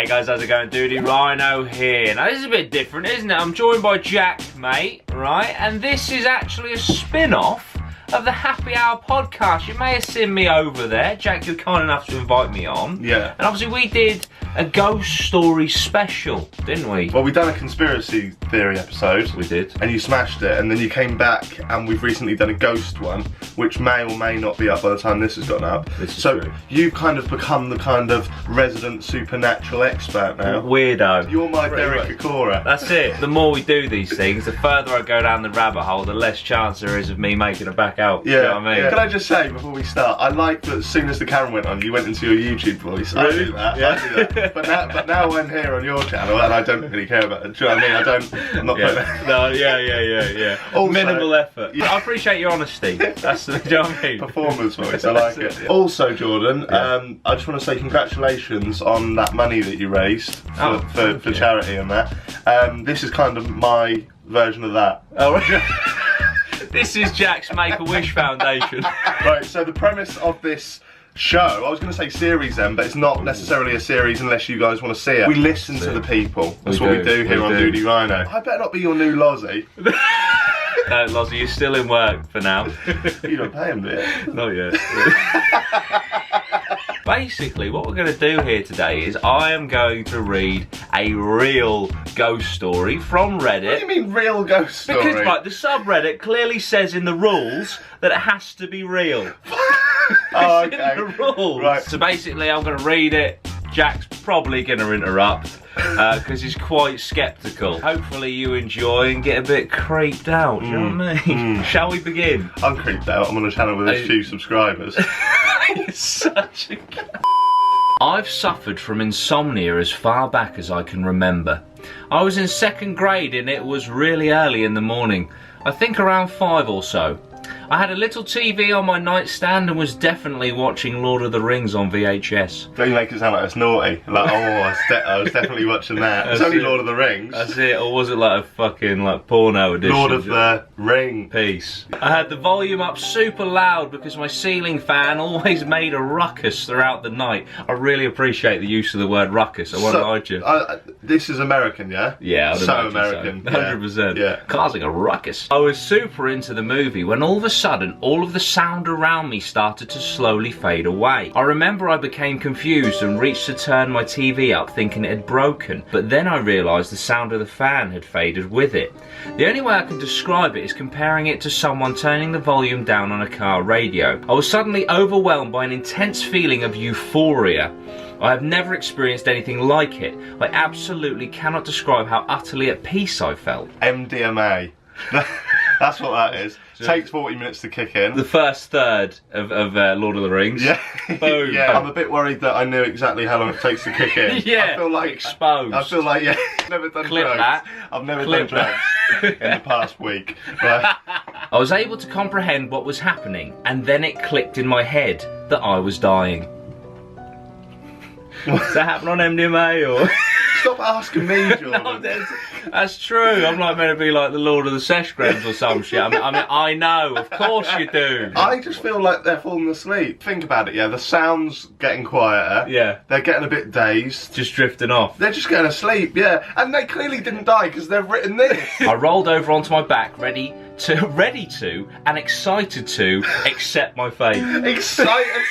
Hey guys, how's it going? Dudey, Rhino here. Now this is a bit different, isn't it? I'm joined by JAACKMAATE, right? And this is actually a spin-off of the Happy Hour podcast. You may have seen me over there. Jack, you're kind enough to invite me on. Yeah. And obviously we did a ghost story special, didn't we? Well, we've done a conspiracy theory episode. We did. And you smashed it, and then you came back, and we've recently done a ghost one, which may or may not be up by the time this has gone up. This is so true. You've kind of become the kind of resident supernatural expert now. Weirdo. You're my Derek much. Akora. That's it. The more we do these things, the further I go down the rabbit hole, the less chance there is of me making it back out. Yeah. You know what I mean? Yeah. Can I just say before we start, I like that as soon as the camera went on, you went into your YouTube voice. I Really? do that. Yeah. I do that. But now I'm here on your channel, and I don't really care about it. Do you know what I mean? I'm not putting Yeah. No, yeah. Also, minimal effort. yeah. I appreciate your honesty. That's the, do you know what I mean? Performance voice, I like it. Yeah. Also, Jordan, I just want to say congratulations on that money that you raised for you. charity and that. This is kind of my version of that. Oh, right. This is Jack's Make-A-Wish Foundation. Right, so the premise of this show, I was going to say series then, but it's not necessarily a series unless you guys want to see it. We listen to the people. That's what we do here on Dudey Rhino. I better not be your new Lozzie. No, Lozzie, you're still in work for now. You don't pay him, do you? Not yet. Basically, what we're going to do here today is I am going to read a real ghost story from Reddit. What do you mean real ghost story? Because, right, the subreddit clearly says in the rules that it has to be real. Oh, It's okay. in the rules. Right. So basically, I'm going to read it. Jack's probably going to interrupt because he's quite sceptical. Hopefully you enjoy and get a bit creeped out, do you know what I mean? Shall we begin? I'm creeped out. I'm on a channel with a few subscribers. It's such a... I've suffered from insomnia as far back as I can remember. I was in 2nd grade and it was really early in the morning. I think around 5 or so. I had a little TV on my nightstand and was definitely watching Lord of the Rings on VHS. Don't you make it sound like it's naughty? Like, oh, I was definitely watching that. It's only Lord of the Rings. That's it, or was it like a fucking like porno edition? Lord of the Ring. Peace. I had the volume up super loud because my ceiling fan always made a ruckus throughout the night. I really appreciate the use of the word ruckus, I won't lie to you. This is American, yeah? Yeah, I'd so imagine American. So. 100%. Yeah. Causing a ruckus. I was super into the movie when all of a sudden all of the sound around me started to slowly fade away. I remember I became confused and reached to turn my TV up thinking it had broken, but then I realised the sound of the fan had faded with it. The only way I can describe it is comparing it to someone turning the volume down on a car radio. I was suddenly overwhelmed by an intense feeling of euphoria. I have never experienced anything like it. I absolutely cannot describe how utterly at peace I felt. MDMA. That's what that is. Takes 40 minutes to kick in. The first third of Lord of the Rings. Yeah. Boom. Yeah. I'm a bit worried that I knew exactly how long it takes to kick in. Yeah. I feel like exposed. I feel like, yeah, I've never done Clip drugs. that. I've never Clip done drugs in the past week. Right. I was able to comprehend what was happening, and then it clicked in my head that I was dying. Does that happen on MDMA or? Stop asking me, Jordan. No, that's true. I'm like meant to be like the Lord of the Seshgrams or some shit. I mean, I know. Of course you do. I just feel like they're falling asleep. Think about it, yeah. The sound's getting quieter. Yeah. They're getting a bit dazed. Just drifting off. They're just getting asleep, yeah. And they clearly didn't die because they've written this. I rolled over onto my back, ready to, and excited to accept my fate. Excited.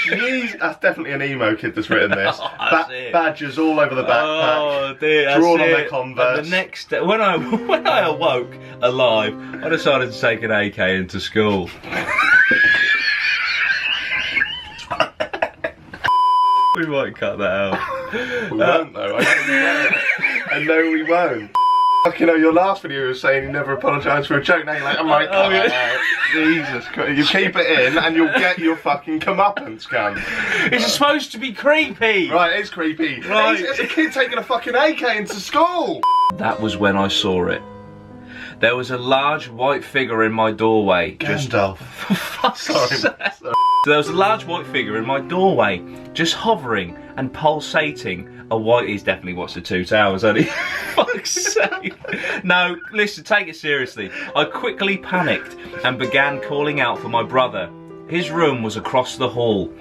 Jeez, that's definitely an emo kid that's written this. That's it. Badges all over the backpack. Oh dear, that's Drawn on it. their Converse. And the next day, when I awoke alive, I decided to take an AK into school. We might cut that out. We won't though. I know we won't. Fucking hell, your last video was saying you never apologised for a joke. Now you're like, I might cut that out. Jesus Christ. You keep it in and you'll get your fucking comeuppance, cunt. It's supposed to be creepy. Right, it's creepy. Right. It's a kid taking a fucking AK into school. That was when I saw it. There was a large white figure in my doorway. Gandalf. For fuck's Sorry. sake. There was a large white figure in my doorway, just hovering and pulsating. A white, he's definitely watched the Two Towers, hasn't he? Fuck's sake. No, listen, take it seriously. I quickly panicked and began calling out for my brother. His room was across the hall.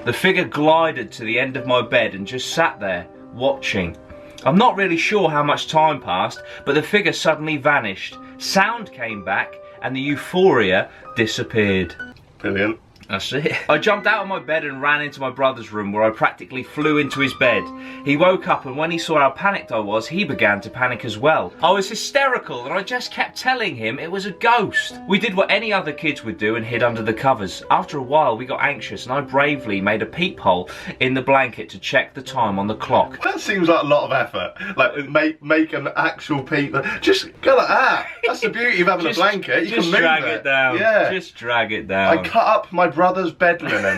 The figure glided to the end of my bed and just sat there, watching. I'm not really sure how much time passed, but the figure suddenly vanished. Sound came back and the euphoria disappeared. Brilliant. That's it. I jumped out of my bed and ran into my brother's room, where I practically flew into his bed. He woke up, and when he saw how panicked I was, he began to panic as well. I was hysterical, and I just kept telling him it was a ghost. We did what any other kids would do and hid under the covers. After a while, we got anxious, and I bravely made a peephole in the blanket to check the time on the clock. That seems like a lot of effort. Like, make an actual peep. Just go like that. That's the beauty of having a blanket. You can move drag it down. Yeah. Just drag it down. I cut up my brother's bed linen.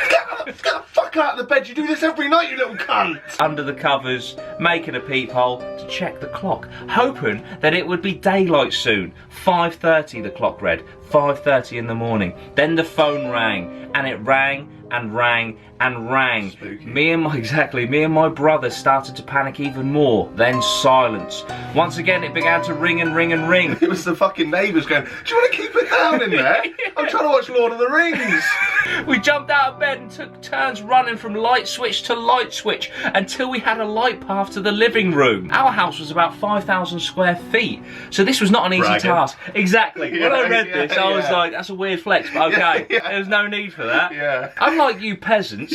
Get the fuck out of the bed. You do this every night, you little cunt. Under the covers, making a peephole to check the clock, hoping that it would be daylight soon. 5:30 the clock read. 5:30 in the morning. Then the phone rang, and it rang and rang and rang. Spooky. Me and my brother started to panic even more. Then silence. Once again it began to ring and ring and ring. It was the fucking neighbours going, do you want to keep it down in there? I'm trying to watch Lord of the Rings. We jumped out of bed and took turns running from light switch to light switch until we had a light path to the living room. Our house was about 5,000 square feet, so this was not an easy Bragging. task. Exactly. When I read this, I was yeah. like, that's a weird flex, but okay, Yeah. there's no need for that. Yeah. Unlike you peasants,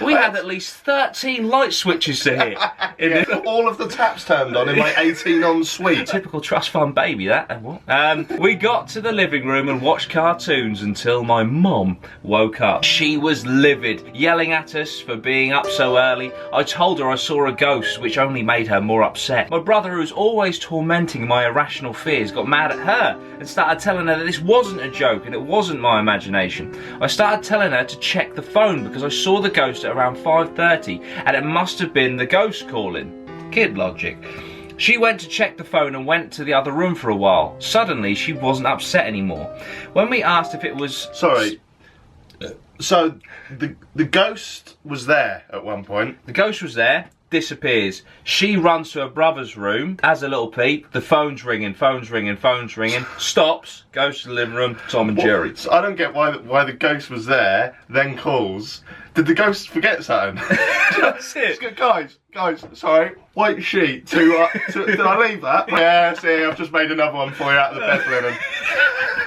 we had at least 13 light switches to hit. In Yeah, the all of the taps turned on in my 18 en suite. typical trust fund baby, that. And what? We got to the living room and watched cartoons until my mum woke up. She was livid, yelling at us for being up so early. I told her I saw a ghost, which only made her more upset. My brother, who's always tormenting my irrational fears, got mad at her and started telling her that this wasn't a joke and it wasn't my imagination. I started telling her to check the phone because I saw the ghost at around 5:30 and it must have been the ghost calling. Kid logic. She went to check the phone and went to the other room for a while. Suddenly, she wasn't upset anymore. When we asked if it was... Sorry. So, the ghost was there at one point. The ghost was there, disappears. She runs to her brother's room, has a little peep, the phone's ringing, stops, goes to the living room, Tom and Jerry. So I don't get why the ghost was there, then calls. Did the ghost forget something? That's it. Guys, sorry. White sheet. Did I leave that? Yeah, see, I've just made another one for you out of the bed linen.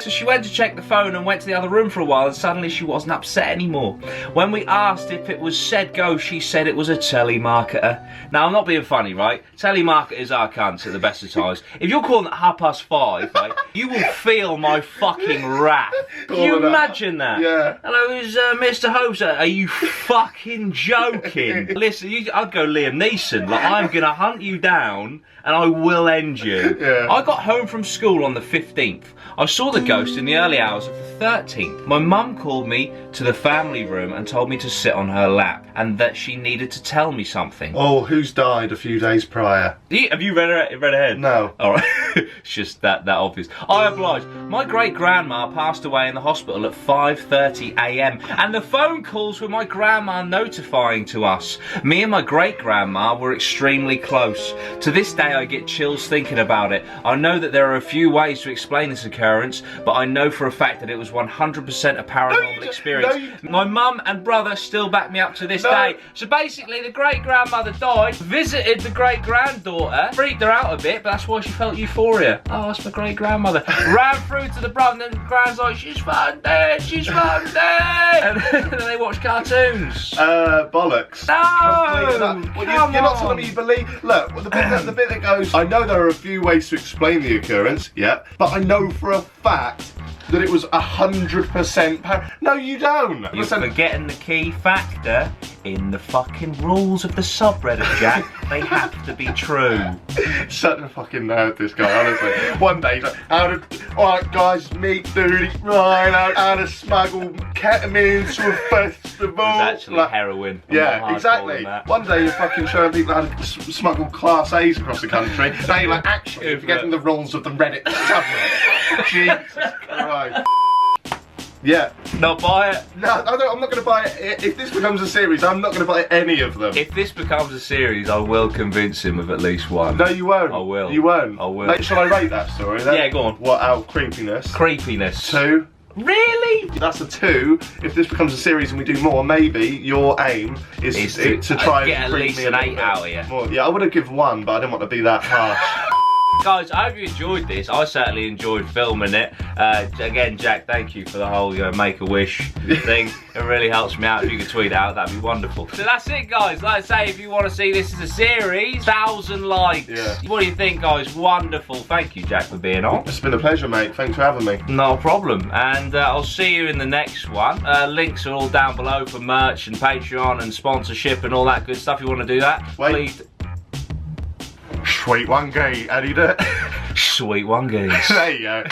So she went to check the phone and went to the other room for a while and suddenly she wasn't upset anymore. When we asked if it was said ghost, she said it was a telemarketer. Now, I'm not being funny, right? Telemarketers are cunts at the best of times. If you're calling at 5:30, right, you will feel my fucking wrath. Can you imagine that? Yeah. Hello, is Mr. Hope? Are you fucking joking? Listen, I'd go Liam Neeson. Like, I'm gonna hunt you down and I will end you. Yeah. I got home from school on the 15th. I saw the ghost in the early hours of the 13th. My mum called me to the family room and told me to sit on her lap and that she needed to tell me something. Oh, who's died a few days prior? Have you read ahead? No. Alright, it's just that obvious. I oblige. My great-grandma passed away in the hospital at 5:30 AM and the phone calls were my grandma notifying to us. Me and my great-grandma were extremely close. To this day I get chills thinking about it. I know that there are a few ways to explain this occurrence, but I know for a fact that it was 100% a paranormal experience. My mum and brother still back me up to this day. So basically the great-grandmother died, visited the great-granddaughter, freaked her out a bit, but that's why she felt euphoria. Oh, that's my great-grandmother. Ran through to the brother and then the grand's like, she's fucking dead, she's fucking dead. And then they watch cartoons. Bollocks. No! You're not telling me you believe. Look, the bit that goes, I know there are a few ways to explain the occurrence, yeah, but I know for a fact that it was 100% No, you don't. You're forgetting the key factor in the fucking rules of the subreddit, Jack. They have to be true. Such a fucking nerd, this guy, honestly. One day he's like, alright guys, meet Dudey, Rhino, how to smuggle ketamine to a festival. It was actually like, heroin. Yeah, exactly. One day you're fucking showing people how to smuggle Class A's across the country. Now you're like, actually, you're forgetting the rules of the Reddit subreddit. Jesus Christ. Yeah. Not buy it. No, I'm not going to buy it. If this becomes a series, I'm not going to buy any of them. If this becomes a series, I will convince him of at least one. No, you won't. I will. You won't. I will. Like, shall I rate that story then? Yeah, go on. What, out creepiness? Creepiness. 2. Really? That's a 2. If this becomes a series and we do more, maybe your aim is to try get and at creep least me a an little 8 bit out of you. more. Yeah, I would have given 1, but I didn't want to be that harsh. Guys, I hope you enjoyed this. I certainly enjoyed filming it. Again, Jack, thank you for the whole Make-A-Wish thing. It really helps me out. If you could tweet it out, that'd be wonderful. So that's it, guys. Like I say, if you want to see this as a series, 1,000 likes. Yeah. What do you think, guys? Wonderful. Thank you, Jack, for being on. It's been a pleasure, mate. Thanks for having me. No problem. And I'll see you in the next one. Links are all down below for merch and Patreon and sponsorship and all that good stuff. You want to do that? Wait. Please. Sweet one, gay. How do you do it? Sweet one, guys. There you go.